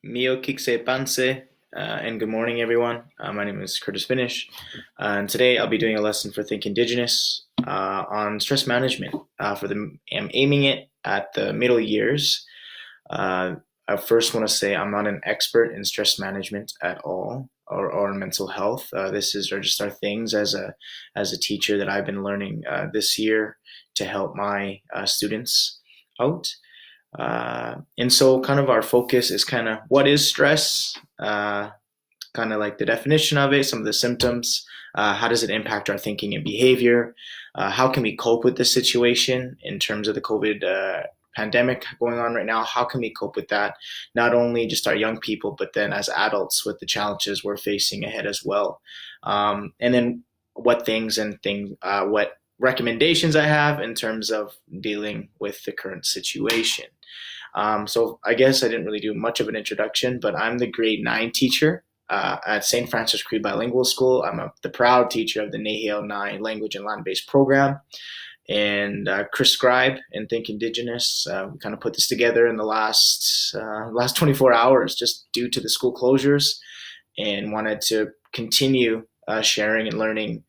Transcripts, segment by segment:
Mio Kikse Panse, and good morning, everyone. My name is Curtis Vinish, and today I'll be doing a lesson for Think Indigenous on stress management. I'm aiming it at the middle years. Uh, I first want to say I'm not an expert in stress management at all, or mental health. This is are just our things as a teacher that I've been learning this year to help my students out. And so kind of our focus is kind of what is stress, kind of like the definition of it, some of the symptoms, how does it impact our thinking and behavior, how can we cope with the situation in terms of the COVID pandemic going on right now, how can we cope with that, not only just our young people, but then as adults with the challenges we're facing ahead as well. And then what recommendations I have in terms of dealing with the current situation. So I guess I didn't really do much of an introduction, but I'm the grade 9 teacher at St. Francis Cree Bilingual School. I'm the proud teacher of the Nahel 9 language and land-based program. And Chris Scribe and Think Indigenous, we kind of put this together in the last 24 hours just due to the school closures, and wanted to continue sharing and learning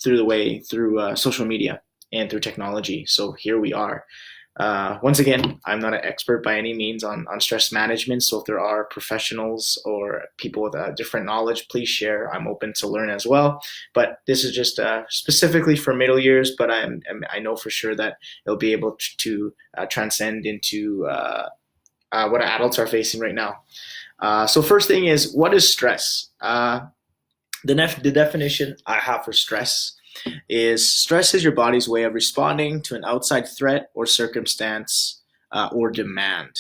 through social media and through technology. So here we are. Once again, I'm not an expert by any means on stress management. So if there are professionals or people with different knowledge, please share. I'm open to learn as well. But this is just specifically for middle years, but I know for sure that it'll be able to transcend into what adults are facing right now. So first thing is, what is stress? The definition I have for stress is your body's way of responding to an outside threat or circumstance or demand.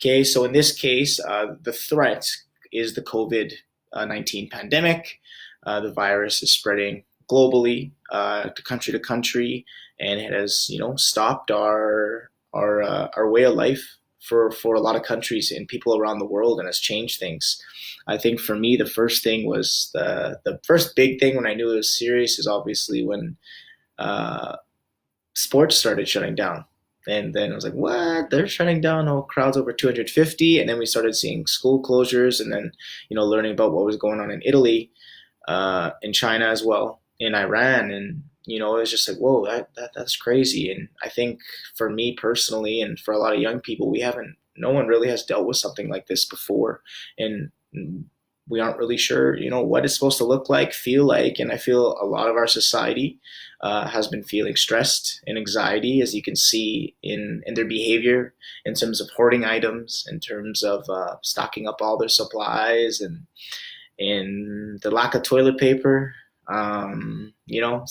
Okay, so in this case, the threat is the COVID-19 pandemic. The virus is spreading globally, to country, and it has stopped our way of life for a lot of countries and people around the world, and has changed things. I think for me, the first thing was the first big thing when I knew it was serious is obviously when sports started shutting down. And then I was like, what? They're shutting down crowds over 250. And then we started seeing school closures, and then, learning about what was going on in Italy, in China as well, in Iran. And, it was just like, whoa, that's crazy. And I think for me personally, and for a lot of young people, no one really has dealt with something like this before. And we aren't really sure, what it's supposed to look like, feel like. And I feel a lot of our society has been feeling stressed and anxiety, as you can see in their behavior, in terms of hoarding items, in terms of stocking up all their supplies, and in the lack of toilet paper,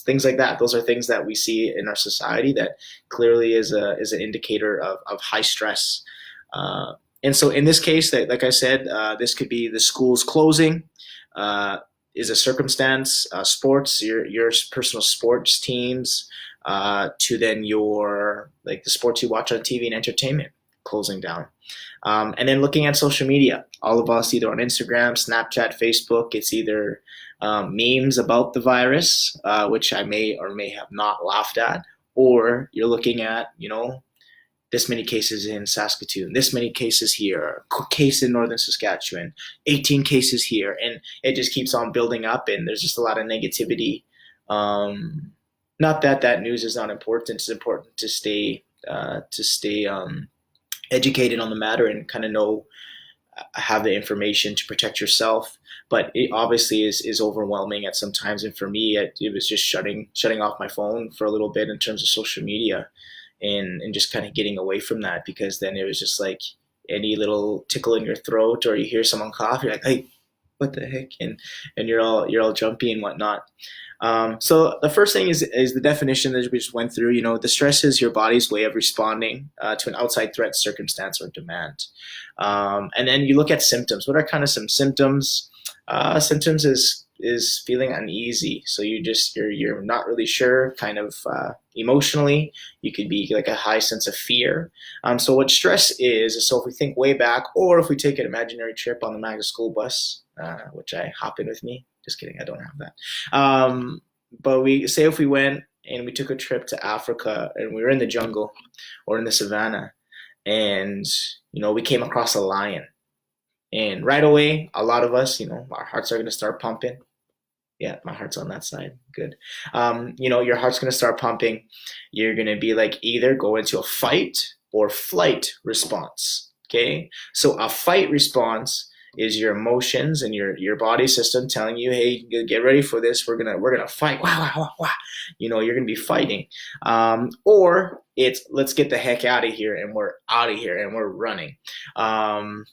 things like that. Those are things that we see in our society that clearly is an indicator of high stress. And so in this case, that, like I said, this could be the schools closing, is a circumstance, sports, your personal sports teams, to then the sports you watch on TV and entertainment closing down. And then looking at social media, all of us either on Instagram, Snapchat, Facebook, it's either memes about the virus, which I may or may have not laughed at, or you're looking at, this many cases in Saskatoon, this many cases here, case in northern Saskatchewan, 18 cases here, and it just keeps on building up, and there's just a lot of negativity. Not that news is not important. It's important to stay educated on the matter and kind of have the information to protect yourself. But it obviously is overwhelming at some times, and for me, it was just shutting off my phone for a little bit in terms of social media. And just kind of getting away from that, because then it was just like any little tickle in your throat, or you hear someone cough, you're like, hey, what the heck? And you're all jumpy and whatnot. So the first thing is the definition that we just went through. The stress is your body's way of responding to an outside threat, circumstance, or demand. And then you look at symptoms. What are kind of some symptoms? Symptoms is feeling uneasy. So you're not really sure, kind of emotionally. You could be like a high sense of fear. So what stress is, so if we think way back, or if we take an imaginary trip on the MAGA school bus, which I hop in with me. Just kidding, I don't have that. But we say if we went and we took a trip to Africa and we were in the jungle or in the savannah, and we came across a lion. And right away, a lot of us, our hearts are going to start pumping. Yeah, my heart's on that side. Good. Your heart's going to start pumping. You're going to be like either go into a fight or flight response. Okay. So a fight response is your emotions and your body system telling you, hey, get ready for this. We're gonna fight. Wow, wow, wow, wow. You're gonna be fighting. Or it's let's get the heck out of here, and we're out of here and we're running.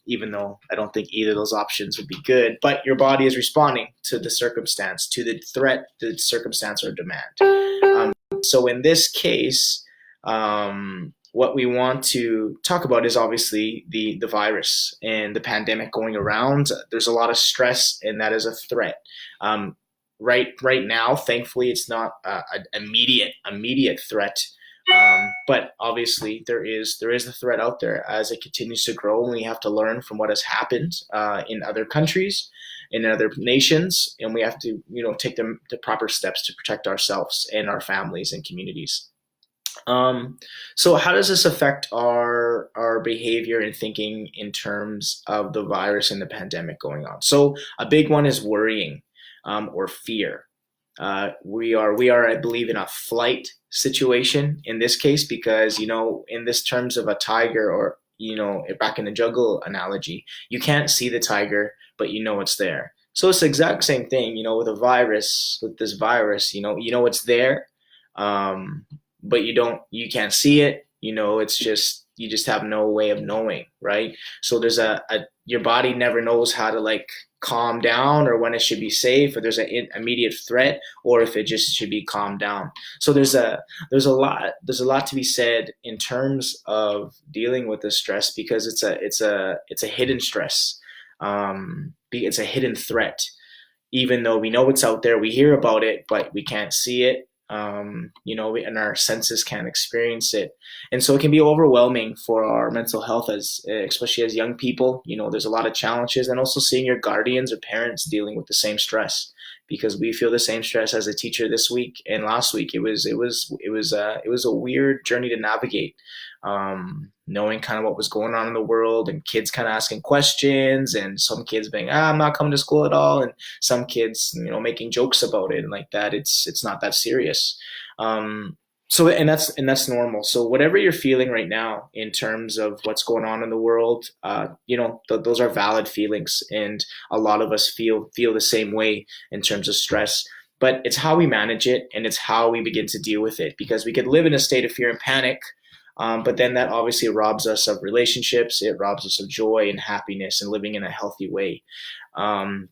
Even though I don't think either of those options would be good, but your body is responding to the circumstance, to the threat, the circumstance or demand. So in this case, what we want to talk about is obviously the virus and the pandemic going around. There's a lot of stress, and that is a threat. Right now, thankfully, it's not an immediate threat. But obviously, there is the threat out there as it continues to grow, and we have to learn from what has happened in other countries, in other nations, and we have to take the proper steps to protect ourselves and our families and communities. So how does this affect our behavior and thinking in terms of the virus and the pandemic going on? So a big one is worrying or fear. We are, I believe, in a flight situation in this case because in this terms of a tiger or back in the jungle analogy, you can't see the tiger, but it's there. So it's the exact same thing, with a virus, with this virus, it's there, um, but you can't see it. It's just you just have no way of knowing, right? So there's a your body never knows how to like calm down or when it should be safe, or there's an immediate threat, or if it just should be calmed down. So there's a lot to be said in terms of dealing with the stress because it's a hidden stress. It's a hidden threat even though we know it's out there, we hear about it, but we can't see it. And our senses can't experience it, and so it can be overwhelming for our mental health, as especially as young people. There's a lot of challenges, and also seeing your guardians or parents dealing with the same stress, because we feel the same stress as a teacher this week and last week. It was a weird journey to navigate, knowing kind of what was going on in the world, and kids kind of asking questions, and some kids being, I'm not coming to school at all, and some kids, making jokes about it and like that. It's not that serious. So and that's normal. So whatever you're feeling right now in terms of what's going on in the world, those are valid feelings, and a lot of us feel the same way in terms of stress. But it's how we manage it, and it's how we begin to deal with it, because we could live in a state of fear and panic, but then that obviously robs us of relationships. It robs us of joy and happiness and living in a healthy way. Um,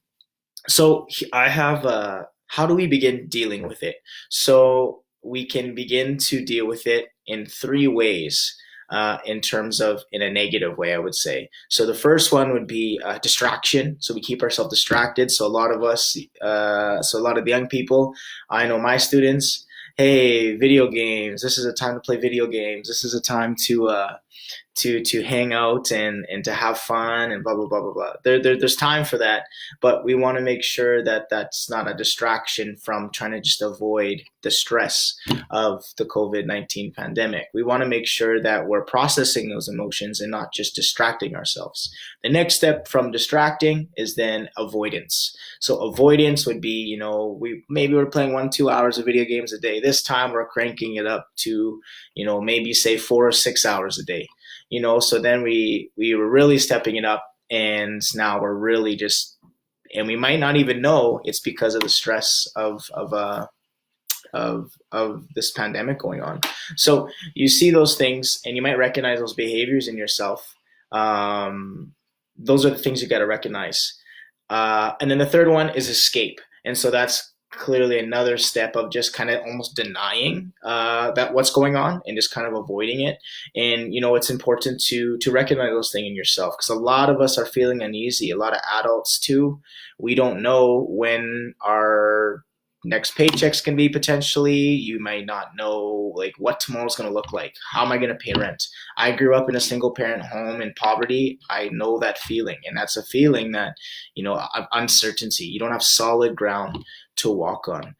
so I have how do we begin dealing with it? So we can begin to deal with it in three ways. In terms of in a negative way, I would say. So the first one would be distraction. So we keep ourselves distracted. So a lot of us, so a lot of the young people, I know my students, hey, video games. This is a time to play video games. This is a time to hang out and to have fun and blah blah blah blah blah. There's time for that, but we want to make sure that that's not a distraction from trying to just avoid the stress of the COVID-19 pandemic. We want to make sure that we're processing those emotions and not just distracting ourselves. The next step from distracting is then avoidance. So avoidance would be, we're playing 1-2 hours of video games a day. This time we're cranking it up to, maybe say 4 or 6 hours a day. So then we were really stepping it up, and now we're really just, and we might not even know it's because of the stress of this pandemic going on. So you see those things, and you might recognize those behaviors in yourself. Those are the things you got to recognize. And then the third one is escape, and so that's clearly another step of just kind of almost denying that what's going on and just kind of avoiding it. And it's important to recognize those things in yourself, because a lot of us are feeling uneasy. A lot of adults too. We don't know when our next paychecks can be potentially. You might not know like what tomorrow's going to look like. How am I going to pay rent? I grew up in a single parent home in poverty. I know that feeling, and that's a feeling that of uncertainty. You don't have solid ground to walk on.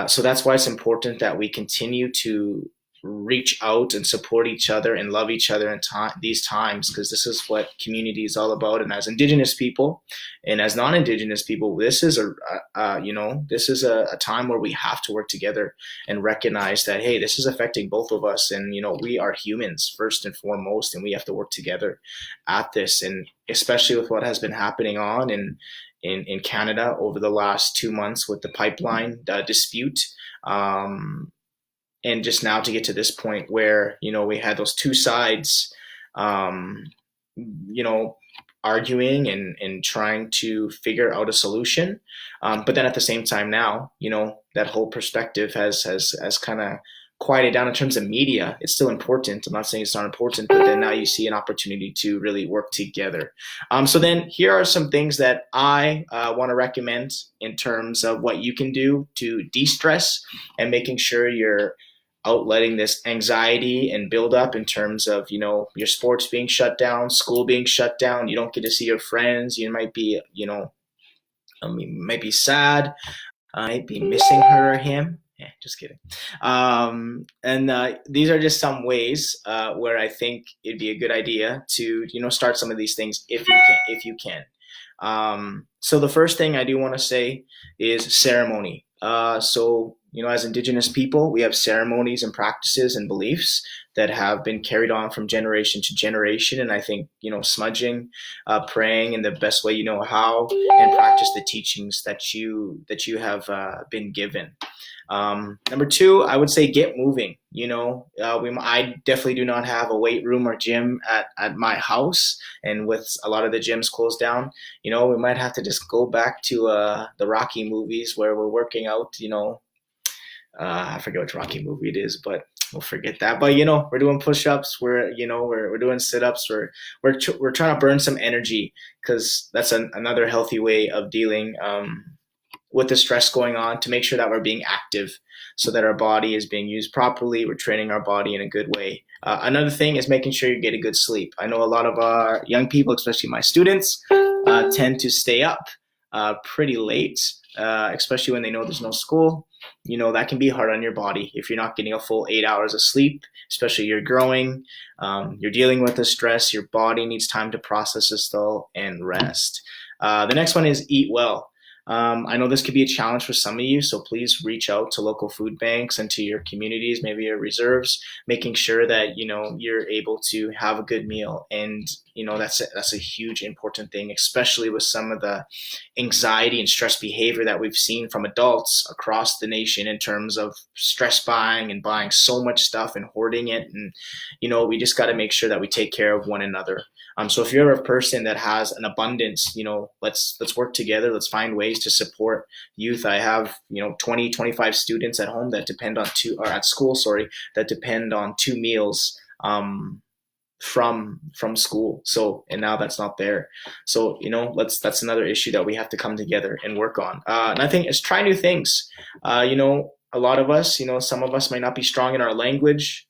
So that's why it's important that we continue to reach out and support each other and love each other in these times, because this is what community is all about. And as Indigenous people and as non-Indigenous people, this is this is a time where we have to work together and recognize that, hey, this is affecting both of us, and we are humans first and foremost, and we have to work together at this. And especially with what has been happening on in Canada over the last 2 months with the pipeline dispute. And just now to get to this point where we had those two sides, um, you know arguing and trying to figure out a solution, but then at the same time now that whole perspective has kind of quieted down in terms of media. It's still important, I'm not saying it's not important, but then now you see an opportunity to really work together. So then here are some things that I want to recommend in terms of what you can do to de-stress and making sure you're outletting this anxiety and build up in terms of your sports being shut down, school being shut down, you don't get to see your friends, you might be might be sad, I might be missing her or him. Yeah, just kidding. And these are just some ways where I think it'd be a good idea to start some of these things if you can. So the first thing I do want to say is ceremony. So as Indigenous people, we have ceremonies and practices and beliefs that have been carried on from generation to generation. And I think smudging, praying in the best way you know how, and practice the teachings that you have been given. Number two, I would say get moving. I definitely do not have a weight room or gym at my house, and with a lot of the gyms closed down, we might have to just go back to the Rocky movies where we're working out. I forget which Rocky movie it is, but we'll forget that. But we're doing push-ups. We're doing sit-ups. We're trying to burn some energy, because that's another healthy way of dealing with the stress going on, to make sure that we're being active so that our body is being used properly. We're training our body in a good way. Another thing is making sure you get a good sleep. I know a lot of our young people, especially my students, tend to stay up pretty late, especially when they know there's no school. That can be hard on your body if you're not getting a full 8 hours of sleep, especially you're growing, you're dealing with the stress, your body needs time to process this though and rest. The next one is eat well. I know this could be a challenge for some of you, so please reach out to local food banks and to your communities, maybe your reserves, making sure that you're able to have a good meal. And that's a huge important thing, especially with some of the anxiety and stress behavior that we've seen from adults across the nation in terms of stress buying and buying so much stuff and hoarding it. And we just got to make sure that we take care of one another. So if you're a person that has an abundance, let's work together. Let's find ways to support youth. I have 20, 25 students at home that depend on at school, that depend on 2 meals from school. So, and now that's not there. So that's another issue that we have to come together and work on. And I think is try new things. A lot of us, some of us might not be strong in our language.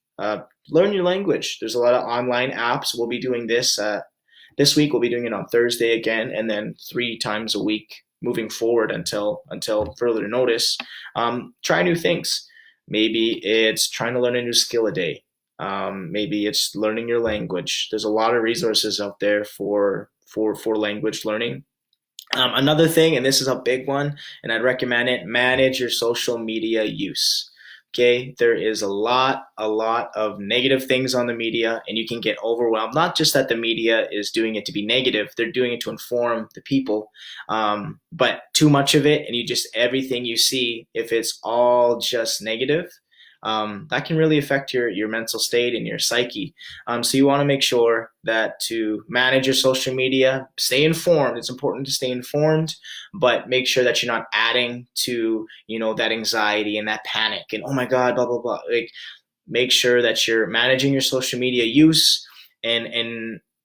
Learn your language. There's a lot of online apps. We'll be doing this week. We'll be doing it on Thursday again, and then 3 times a week moving forward until further notice. Try new things. Maybe it's trying to learn a new skill a day. Maybe it's learning your language. There's a lot of resources out there for language learning. Another thing, and this is a big one, and I'd recommend it, manage your social media use. Okay, there is a lot of negative things on the media, and you can get overwhelmed. Not just that the media is doing it to be negative, they're doing it to inform the people. But too much of it, and everything you see, if it's all just negative, that can really affect your mental state and your psyche. So you want to make sure that to manage your social media, stay informed. It's important to stay informed, but make sure that you're not adding to that anxiety and that panic and oh my god, blah blah blah. Like, make sure that you're managing your social media use,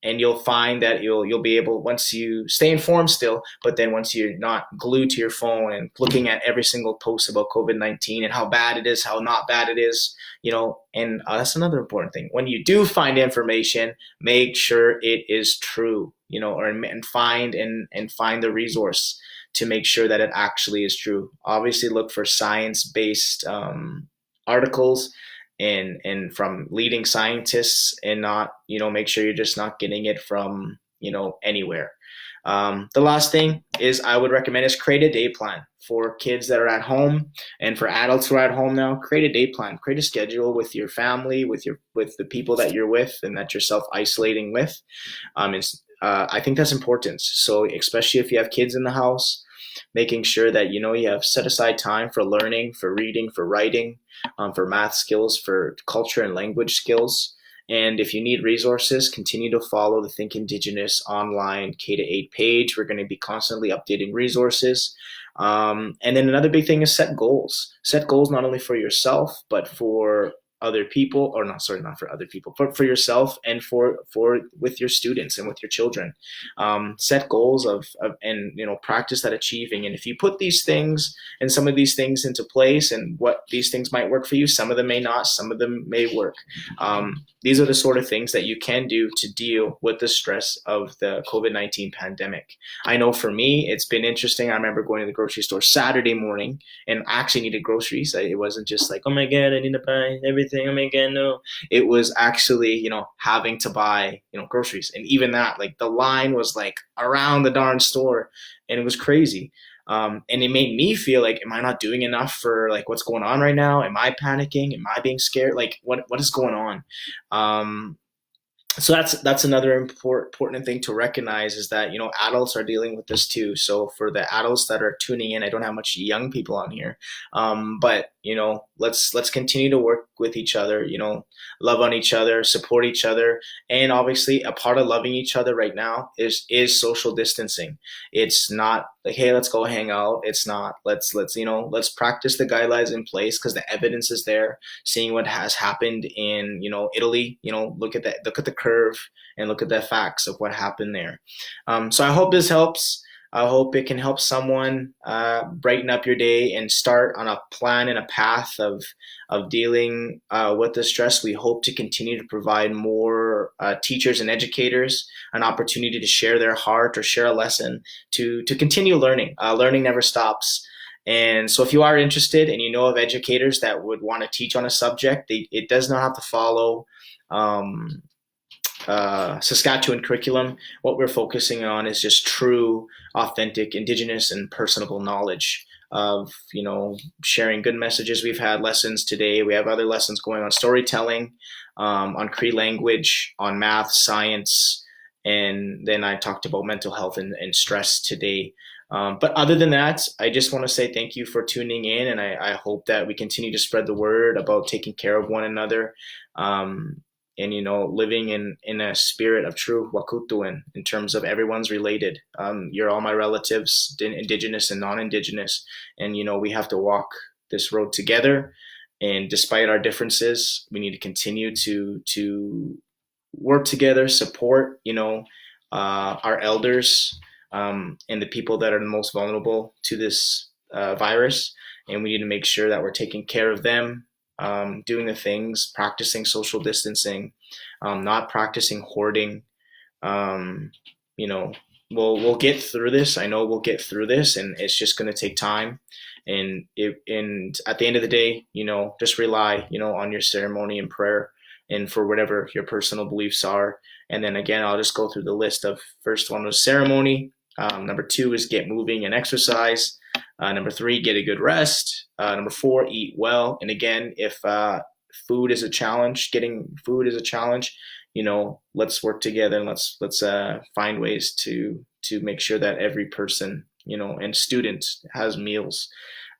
and you'll find that you'll be able, once you stay informed still, but then once you're not glued to your phone and looking at every single post about COVID-19 and how bad it is, how not bad it is, and that's another important thing. When you do find information, make sure it is true, and find the resource to make sure that it actually is true. Obviously look for science-based articles and from leading scientists, and not, make sure you're just not getting it from, anywhere. The last thing is I would recommend is create a day plan for kids that are at home, and for adults who are at home now. Create a day plan, create a schedule with your family, with the people that you're with and that you're self isolating with. I think that's important. So especially if you have kids in the house, making sure that you have set aside time for learning, for reading, for writing, for math skills, for culture and language skills. And if you need resources, continue to follow the Think Indigenous online K-8 page. We're going to be constantly updating resources. And then another big thing is set goals. Set goals not only for yourself, but for other people, or not, sorry, not for other people, but for yourself, and for with your students and with your children. Set goals and practice that achieving. And if you put these things and some of these things into place, and what these things might work for you, some of them may not, some of them may work. These are the sort of things that you can do to deal with the stress of the COVID-19 pandemic. I know for me, it's been interesting. I remember going to the grocery store Saturday morning and actually needed groceries. It wasn't just like, oh my God, I need to buy everything. Oh my God, no. It was actually, having to buy, groceries. And even that, like the line was like around the darn store, and it was crazy. And it made me feel like, am I not doing enough for like what's going on right now? Am I panicking? Am I being scared? Like what is going on? Um, so that's another important thing to recognize, is that adults are dealing with this too. So for the adults that are tuning in, I don't have much young people on here, but let's continue to work with each other, love on each other, support each other. And obviously a part of loving each other right now is social distancing. It's not like, hey, let's go hang out. It's not, let's practice the guidelines in place, because the evidence is there. Seeing what has happened in Italy, look at the curve and look at the facts of what happened there. So I hope this helps. I hope it can help someone brighten up your day and start on a plan and a path of dealing with the stress. We hope to continue to provide more teachers and educators an opportunity to share their heart or share a lesson, to continue learning. Learning never stops. And so if you are interested and you know of educators that would want to teach on a subject, it does not have to follow Saskatchewan curriculum. What we're focusing on is just true, authentic, Indigenous, and personable knowledge of, sharing good messages. We've had lessons today. We have other lessons going on storytelling, on Cree language, on math, science, and then I talked about mental health and stress today. But other than that, I just want to say thank you for tuning in, and I hope that we continue to spread the word about taking care of one another. And living in a spirit of true wakutuin, in terms of everyone's related. You're all my relatives, Indigenous and non-Indigenous, and we have to walk this road together. And despite our differences, we need to continue to work together, support our elders, and the people that are the most vulnerable to this virus, and we need to make sure that we're taking care of them, doing the things, practicing social distancing, not practicing hoarding. Um, you know, we'll get through this. I know we'll get through this, and it's just going to take time. And at the end of the day, just rely, on your ceremony and prayer, and for whatever your personal beliefs are. And then again, I'll just go through the list of, first one was ceremony. Number 2 is get moving and exercise. Number 3, get a good rest. Number 4, eat well. And again, if food is a challenge, getting food is a challenge, let's work together, and let's find ways to make sure that every person, and student has meals.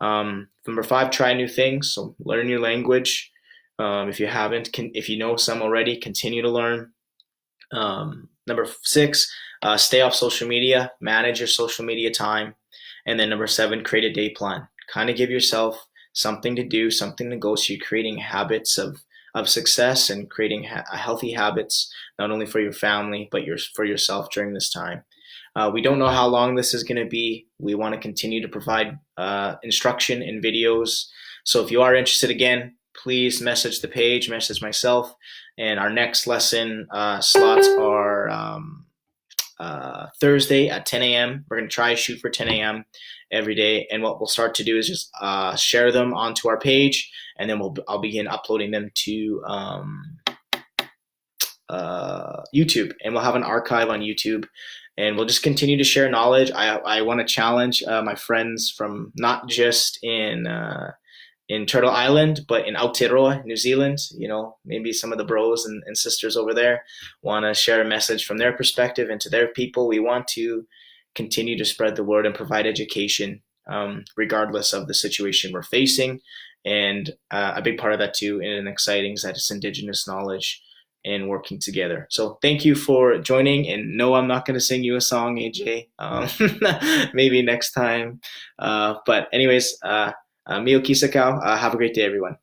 Number 5, try new things. So learn your language. If you haven't, if you know some already, continue to learn. Number 6, stay off social media, manage your social media time. And then number 7, create a day plan. Kind of give yourself something to do, something to go. So you're creating habits of success, and creating healthy habits, not only for your family, but for yourself during this time. We don't know how long this is going to be. We want to continue to provide instruction and videos. So if you are interested, again, please message the page, message myself. And our next lesson slots are Thursday at 10 a.m. We're going to try to shoot for 10 a.m. every day. And what we'll start to do is just share them onto our page, and then I'll begin uploading them to YouTube, and we'll have an archive on YouTube, and we'll just continue to share knowledge. I want to challenge my friends from not just in Turtle Island, but in Aotearoa, New Zealand. Maybe some of the bros and sisters over there want to share a message from their perspective into their people. We want to continue to spread the word and provide education, regardless of the situation we're facing. And a big part of that too, and exciting, is that it's Indigenous knowledge and working together. So thank you for joining. And no, I'm not going to sing you a song, AJ. Maybe next time. But anyways, Mio Kisakau. Have a great day, everyone.